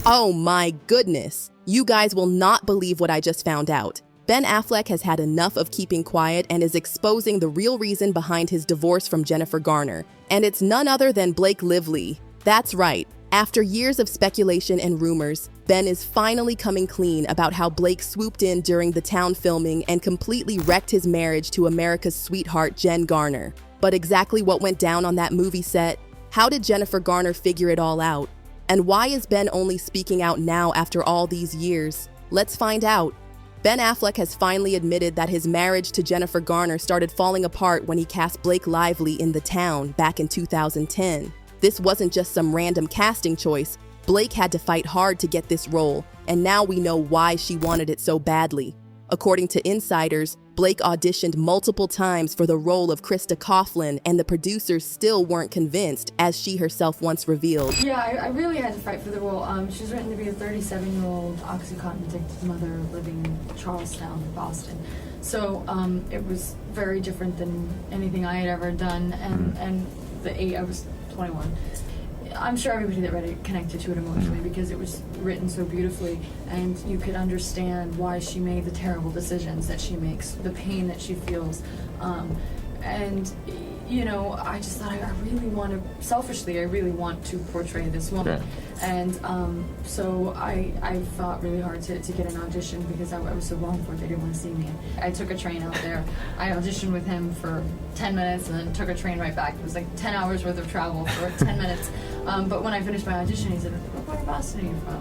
Oh my goodness! You guys will not believe what I just found out. Ben Affleck has had enough of keeping quiet and is exposing the real reason behind his divorce from Jennifer Garner. And it's none other than Blake Lively. That's right. After years of speculation and rumors, Ben is finally coming clean about how Blake swooped in during the town filming and completely wrecked his marriage to America's sweetheart Jen Garner. But exactly what went down on that movie set? How did Jennifer Garner figure it all out? And why is Ben only speaking out now after all these years? Let's find out. Ben Affleck has finally admitted that his marriage to Jennifer Garner started falling apart when he cast Blake Lively in The Town back in 2010. This wasn't just some random casting choice. Blake had to fight hard to get this role, and now we know why she wanted it so badly. According to insiders, Blake auditioned multiple times for the role of Krista Coughlin, and the producers still weren't convinced, as she herself once revealed. Yeah, I really had to fight for the role. She's written to be a 37-year-old Oxycontin-addicted mother living in Charlestown, Boston. So it was very different than anything I had ever done, and I was 21. I'm sure everybody that read it connected to it emotionally because it was written so beautifully, and you could understand why she made the terrible decisions that she makes, the pain that she feels. And, you know, I just thought I really want to, selfishly, I really want to portray this woman. Yeah. And so I fought really hard to get an audition because I was so wrong for it. They didn't want to see me. I took a train out there. I auditioned with him for 10 minutes and then took a train right back. It was like 10 hours worth of travel for 10 minutes. But when I finished my audition, he said, "What part of Boston are you from?"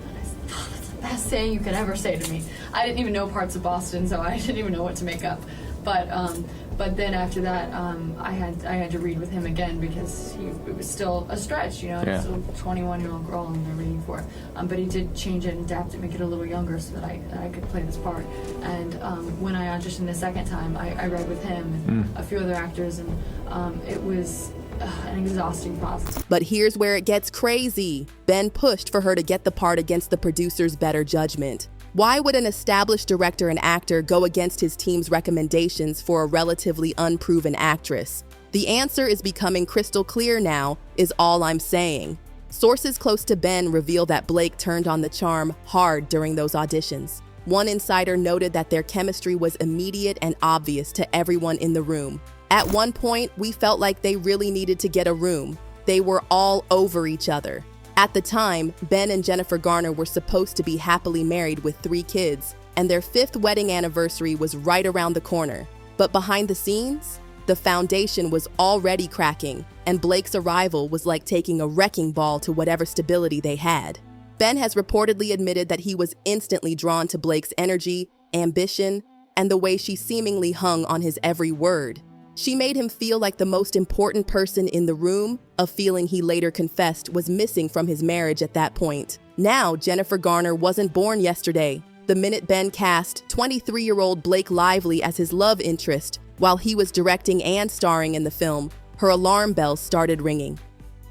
And I said, "Oh, that's the best saying you could ever say to me." I didn't even know parts of Boston, so I didn't even know what to make up. But then after that, I had to read with him again because it was still a stretch, you know. Yeah. It's still a 21-year-old girl I'm there reading for. But he did change it and adapt it, make it a little younger so that I could play this part. And when I auditioned the second time, I read with him and a few other actors, and it was an exhausting process. But here's where it gets crazy. Ben pushed for her to get the part against the producer's better judgment. Why would an established director and actor go against his team's recommendations for a relatively unproven actress? The answer is becoming crystal clear now, is all I'm saying. Sources close to Ben reveal that Blake turned on the charm hard during those auditions. One insider noted that their chemistry was immediate and obvious to everyone in the room. At one point, we felt like they really needed to get a room. They were all over each other. At the time, Ben and Jennifer Garner were supposed to be happily married with 3 kids, and their 5th wedding anniversary was right around the corner. But behind the scenes, the foundation was already cracking, and Blake's arrival was like taking a wrecking ball to whatever stability they had. Ben has reportedly admitted that he was instantly drawn to Blake's energy, ambition, and the way she seemingly hung on his every word. She made him feel like the most important person in the room, a feeling he later confessed was missing from his marriage at that point. Now, Jennifer Garner wasn't born yesterday. The minute Ben cast 23-year-old Blake Lively as his love interest while he was directing and starring in the film, her alarm bells started ringing.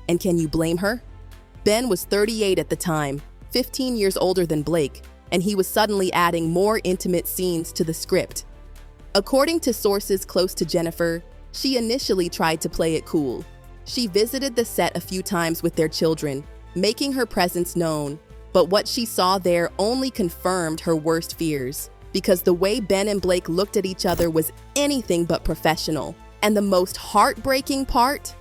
And can you blame her? Ben was 38 at the time, 15 years older than Blake, and he was suddenly adding more intimate scenes to the script. According to sources close to Jennifer, she initially tried to play it cool. She visited the set a few times with their children, making her presence known, but what she saw there only confirmed her worst fears, because the way Ben and Blake looked at each other was anything but professional. And the most heartbreaking part?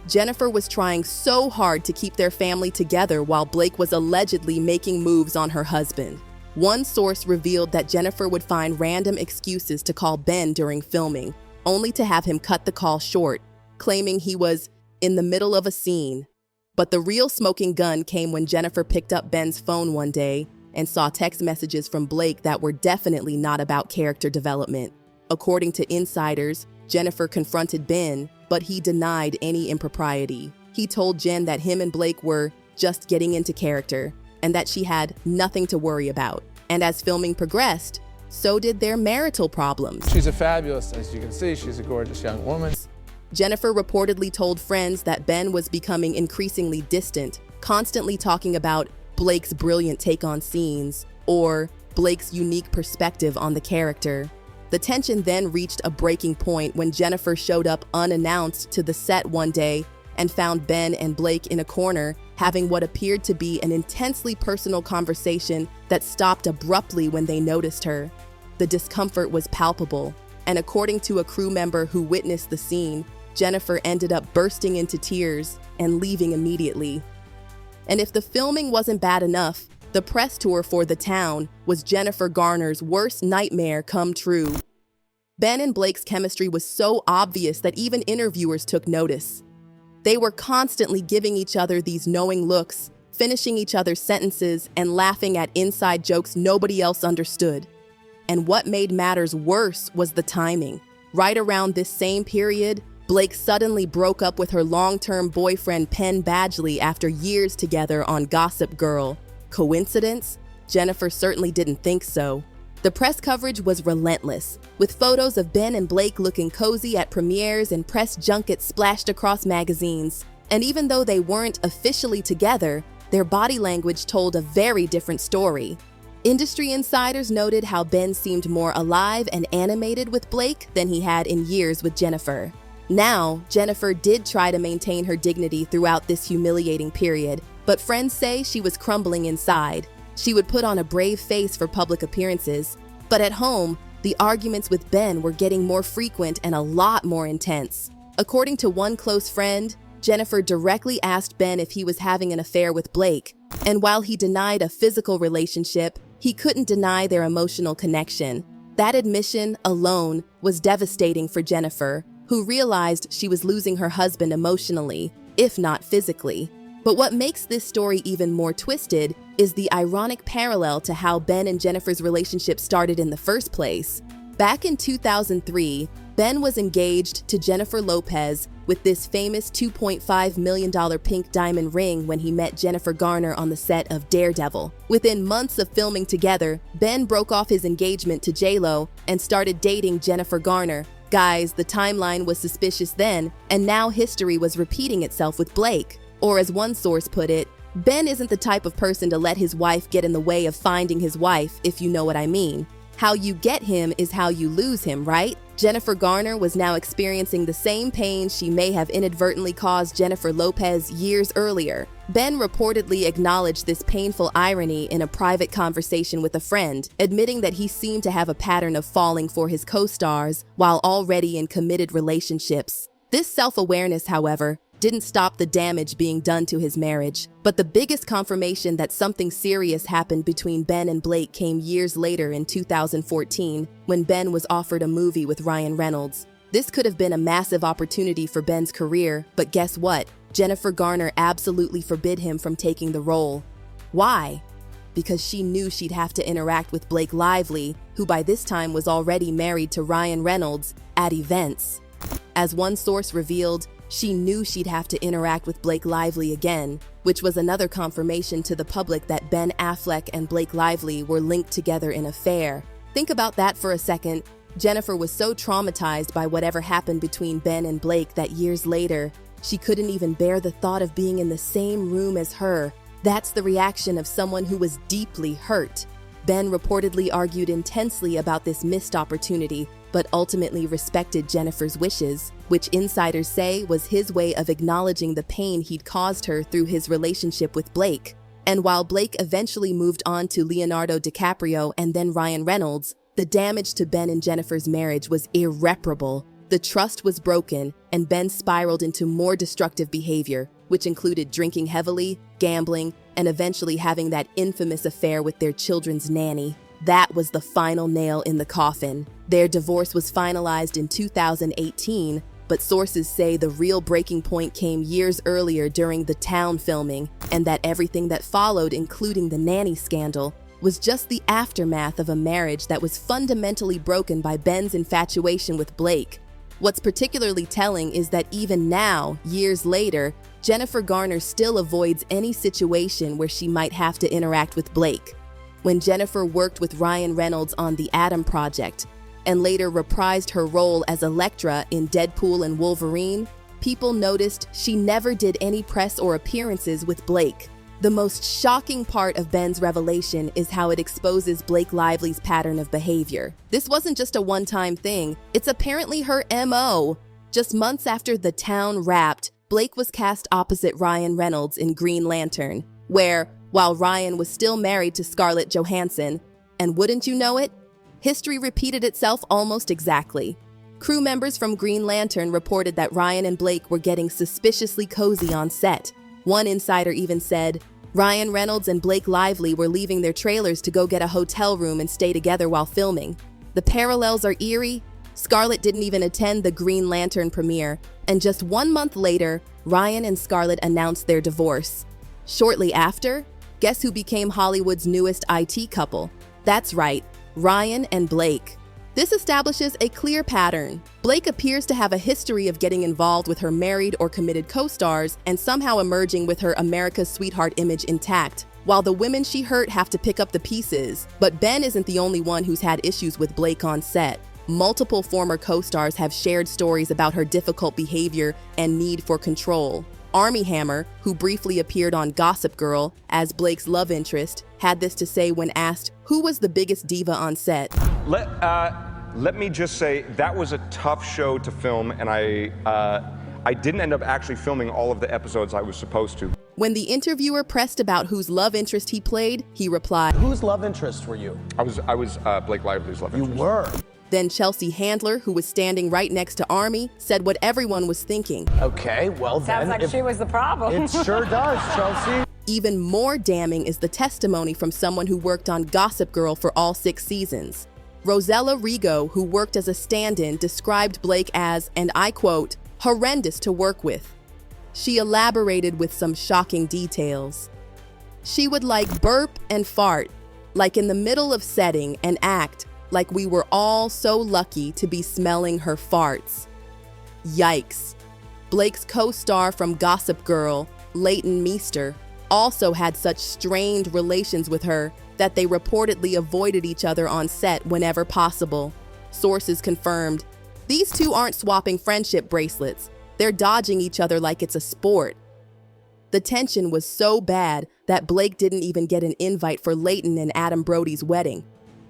Jennifer was trying so hard to keep their family together while Blake was allegedly making moves on her husband. One source revealed that Jennifer would find random excuses to call Ben during filming, only to have him cut the call short, claiming he was in the middle of a scene. But the real smoking gun came when Jennifer picked up Ben's phone one day and saw text messages from Blake that were definitely not about character development. According to insiders, Jennifer confronted Ben, but he denied any impropriety. He told Jen that him and Blake were just getting into character, and that she had nothing to worry about. And as filming progressed, so did their marital problems. She's a fabulous, as you can see, she's a gorgeous young woman. Jennifer reportedly told friends that Ben was becoming increasingly distant, constantly talking about Blake's brilliant take on scenes, or Blake's unique perspective on the character. The tension then reached a breaking point when Jennifer showed up unannounced to the set one day, and found Ben and Blake in a corner, having what appeared to be an intensely personal conversation that stopped abruptly when they noticed her. The discomfort was palpable, and according to a crew member who witnessed the scene, Jennifer ended up bursting into tears and leaving immediately. And if the filming wasn't bad enough, the press tour for The Town was Jennifer Garner's worst nightmare come true. Ben and Blake's chemistry was so obvious that even interviewers took notice. They were constantly giving each other these knowing looks, finishing each other's sentences, and laughing at inside jokes nobody else understood. And what made matters worse was the timing. Right around this same period, Blake suddenly broke up with her long-term boyfriend Penn Badgley after years together on Gossip Girl. Coincidence? Jennifer certainly didn't think so. The press coverage was relentless, with photos of Ben and Blake looking cozy at premieres and press junkets splashed across magazines. And even though they weren't officially together, their body language told a very different story. Industry insiders noted how Ben seemed more alive and animated with Blake than he had in years with Jennifer. Now, Jennifer did try to maintain her dignity throughout this humiliating period, but friends say she was crumbling inside. She would put on a brave face for public appearances, but at home, the arguments with Ben were getting more frequent and a lot more intense. According to one close friend, Jennifer directly asked Ben if he was having an affair with Blake, and while he denied a physical relationship, he couldn't deny their emotional connection. That admission alone was devastating for Jennifer, who realized she was losing her husband emotionally, if not physically. But what makes this story even more twisted is the ironic parallel to how Ben and Jennifer's relationship started in the first place. Back in 2003, Ben was engaged to Jennifer Lopez with this famous $2.5 million pink diamond ring when he met Jennifer Garner on the set of Daredevil. Within months of filming together, Ben broke off his engagement to J.Lo and started dating Jennifer Garner. Guys, the timeline was suspicious then, and now history was repeating itself with Blake. Or as one source put it, Ben isn't the type of person to let his wife get in the way of finding his wife, if you know what I mean. How you get him is how you lose him, right? Jennifer Garner was now experiencing the same pain she may have inadvertently caused Jennifer Lopez years earlier. Ben reportedly acknowledged this painful irony in a private conversation with a friend, admitting that he seemed to have a pattern of falling for his co-stars while already in committed relationships. This self-awareness, however, didn't stop the damage being done to his marriage. But the biggest confirmation that something serious happened between Ben and Blake came years later in 2014, when Ben was offered a movie with Ryan Reynolds. This could have been a massive opportunity for Ben's career, but guess what? Jennifer Garner absolutely forbid him from taking the role. Why? Because she knew she'd have to interact with Blake Lively, who by this time was already married to Ryan Reynolds, at events. As one source revealed, she knew she'd have to interact with Blake Lively again, which was another confirmation to the public that Ben Affleck and Blake Lively were linked together in an affair. Think about that for a second. Jennifer was so traumatized by whatever happened between Ben and Blake that years later, she couldn't even bear the thought of being in the same room as her. That's the reaction of someone who was deeply hurt. Ben reportedly argued intensely about this missed opportunity, but ultimately respected Jennifer's wishes, which insiders say was his way of acknowledging the pain he'd caused her through his relationship with Blake. And while Blake eventually moved on to Leonardo DiCaprio and then Ryan Reynolds, the damage to Ben and Jennifer's marriage was irreparable. The trust was broken, and Ben spiraled into more destructive behavior, which included drinking heavily, gambling, and eventually having that infamous affair with their children's nanny. That was the final nail in the coffin. Their divorce was finalized in 2018, but sources say the real breaking point came years earlier during The Town filming, and that everything that followed, including the nanny scandal, was just the aftermath of a marriage that was fundamentally broken by Ben's infatuation with Blake. What's particularly telling is that even now, years later, Jennifer Garner still avoids any situation where she might have to interact with Blake. When Jennifer worked with Ryan Reynolds on The Atom Project, and later reprised her role as Elektra in Deadpool and Wolverine, people noticed she never did any press or appearances with Blake. The most shocking part of Ben's revelation is how it exposes Blake Lively's pattern of behavior. This wasn't just a one-time thing, it's apparently her MO. Just months after The Town wrapped, Blake was cast opposite Ryan Reynolds in Green Lantern, where, while Ryan was still married to Scarlett Johansson, and wouldn't you know it, history repeated itself almost exactly. Crew members from Green Lantern reported that Ryan and Blake were getting suspiciously cozy on set. One insider even said, Ryan Reynolds and Blake Lively were leaving their trailers to go get a hotel room and stay together while filming. The parallels are eerie. Scarlett didn't even attend the Green Lantern premiere, and just 1 month later, Ryan and Scarlett announced their divorce. Shortly after, guess who became Hollywood's newest IT couple? That's right, Ryan and Blake. This establishes a clear pattern. Blake appears to have a history of getting involved with her married or committed co-stars and somehow emerging with her America's sweetheart image intact, while the women she hurt have to pick up the pieces. But Ben isn't the only one who's had issues with Blake on set. Multiple former co-stars have shared stories about her difficult behavior and need for control. Armie Hammer, who briefly appeared on Gossip Girl as Blake's love interest, had this to say when asked who was the biggest diva on set. Let me just say that was a tough show to film, and I didn't end up actually filming all of the episodes I was supposed to. When the interviewer pressed about whose love interest he played, he replied, Whose love interest were you? I was Blake Lively's love You interest. were. Then Chelsea Handler, who was standing right next to Armie, said what everyone was thinking. Okay, well then. Sounds like she was the problem. It sure does, Chelsea. Even more damning is the testimony from someone who worked on Gossip Girl for all 6 seasons. Rosella Rigo, who worked as a stand-in, described Blake as, and I quote, horrendous to work with. She elaborated with some shocking details. She would burp and fart, in the middle of setting, and act like we were all so lucky to be smelling her farts. Yikes. Blake's co-star from Gossip Girl, Leighton Meester, also had such strained relations with her that they reportedly avoided each other on set whenever possible. Sources confirmed, these two aren't swapping friendship bracelets. They're dodging each other like it's a sport. The tension was so bad that Blake didn't even get an invite for Leighton and Adam Brody's wedding.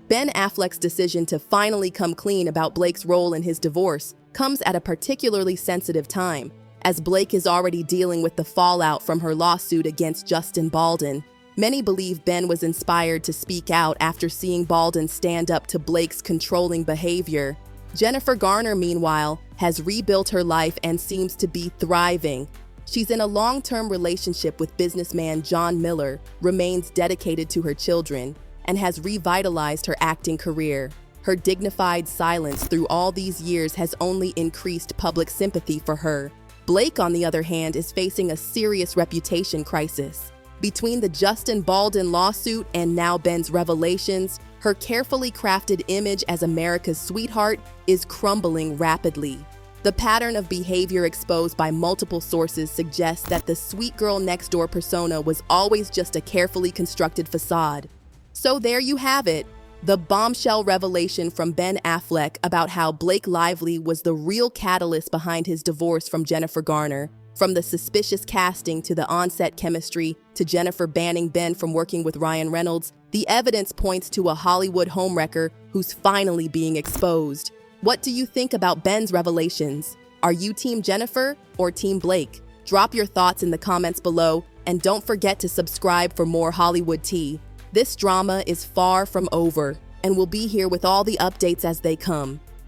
Ben Affleck's decision to finally come clean about Blake's role in his divorce comes at a particularly sensitive time, as Blake is already dealing with the fallout from her lawsuit against Justin Baldwin. Many believe Ben was inspired to speak out after seeing Baldwin stand up to Blake's controlling behavior. Jennifer Garner, meanwhile, has rebuilt her life and seems to be thriving. She's in a long-term relationship with businessman John Miller, remains dedicated to her children, and has revitalized her acting career. Her dignified silence through all these years has only increased public sympathy for her. Blake, on the other hand, is facing a serious reputation crisis. Between the Justin Baldwin lawsuit and now Ben's revelations, her carefully crafted image as America's sweetheart is crumbling rapidly. The pattern of behavior exposed by multiple sources suggests that the sweet girl next door persona was always just a carefully constructed facade. So there you have it, the bombshell revelation from Ben Affleck about how Blake Lively was the real catalyst behind his divorce from Jennifer Garner. From the suspicious casting to the on-set chemistry to Jennifer banning Ben from working with Ryan Reynolds, the evidence points to a Hollywood homewrecker who's finally being exposed. What do you think about Ben's revelations? Are you Team Jennifer or Team Blake? Drop your thoughts in the comments below, and don't forget to subscribe for more Hollywood tea. This drama is far from over, and we'll be here with all the updates as they come.